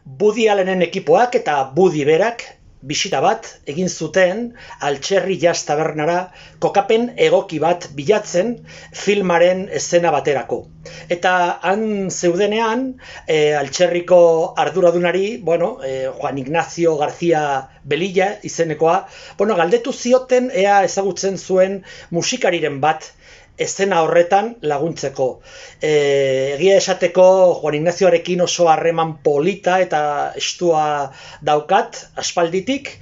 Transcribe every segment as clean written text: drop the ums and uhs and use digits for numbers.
Woody Allenen ekipoak eta Woody berak bisita bat egin zuten Altxerri Jazz Tabernara kokapen egoki bat bilatzen filmaren eszena baterako. Eta han zeudenean, Altxerriko arduradunari, Juan Ignacio García Belilla izenekoa, galdetu zioten ea ezagutzen zuen musikariren bat eszena horretan laguntzeko. Egia esateko Juan Ignazioarekin oso harreman polita eta estua daukat aspalditik,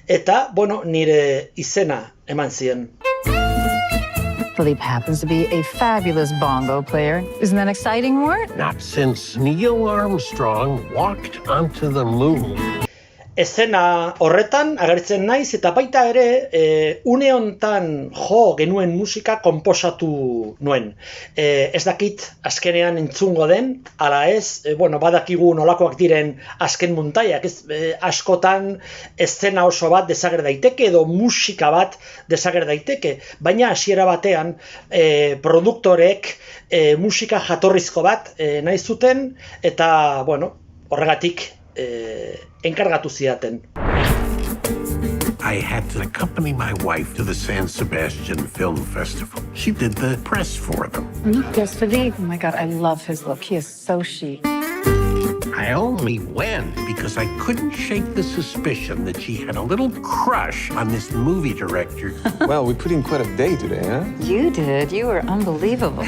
eta, nire izena eman zien. Philippe happens to be a fabulous bongo player. Isn't that exciting, Mort? Not since Neil Armstrong walked onto the moon. Eszena horretan agertzen naiz eta baita ere une hontan jo genuen musika konposatu nuen. Ez dakit azkenean entzungo den, ala ez, badakigu nolakoak diren azken muntaiak, askotan eszena oso bat desager daiteke edo musika bat desager daiteke, baina hasiera batean produktorek musika jatorrizko bat nahi zuten eta horregatik enkargatu zidaten. I had to accompany my wife to the San Sebastian Film Festival. She did the press for them. Yes, Philippe. Oh my God, I love his look. He is so chic. I only went because I couldn't shake the suspicion that she had a little crush on this movie director. Well, we put in quite a day today, huh? You did. You were unbelievable.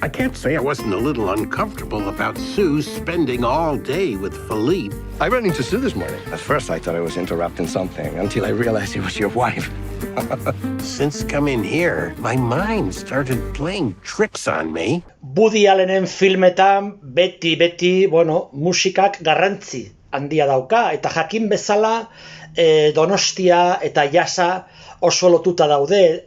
I can't say I wasn't a little uncomfortable about Sue spending all day with Philippe. I ran into Sue this morning. At first, I thought I was interrupting something until I realized it was your wife. Since coming here, my mind started playing tricks on me. Woody Allenen filmetan beti, musikak garrantzi handia dauka, eta jakin bezala Donostia eta jasa oso lotuta daude.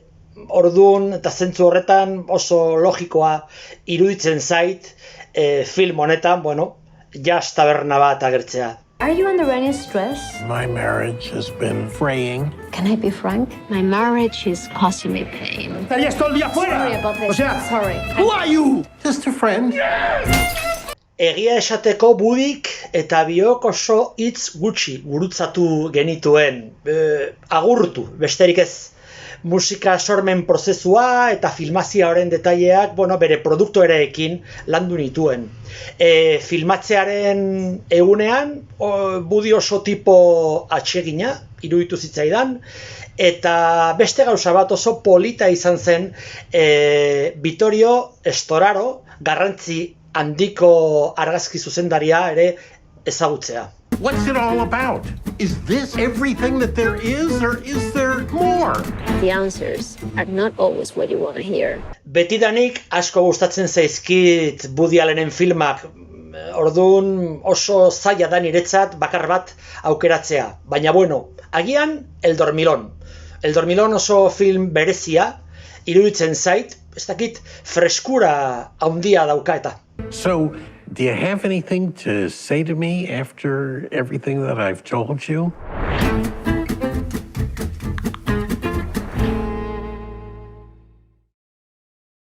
Orduan eta zentzu horretan oso logikoa iruditzen zait film honetan, jazz taberna bat agertzea. Are you under any stress? My marriage has been fraying. Can I be frank? My marriage is causing me pain. ¡Estarías todo el día fuera! Sorry about this. Sorry. Who are you? Just a friend. Egia esateko Woodyk eta biok oso hitz gutxi gurutzatu genituen. Agurtu, besterik ez. Musika sormen prozesua eta filmazioaren detaileak, bere produktoreekin landu nituen. Filmatzearen egunean, Woody oso tipo atsegina, iruditu zitzaidan, eta beste gauza bat oso polita izan zen Vittorio Storaro, garrantzi handiko argazki zuzendaria ere ezagutzea. What's it all about? Is this everything that there is, or is there more? The answers are not always what you want to hear. Betidanik asko gustatzen zaizkit Woody Allenen filmak, orduan oso zaila da niretzat bakar bat aukeratzea. Baina agian El Dormilón. El Dormilón oso film berezia, iruditzen zait, ez dakit freskura handia dauka eta. So, do you have anything to say to me after everything that I've told you?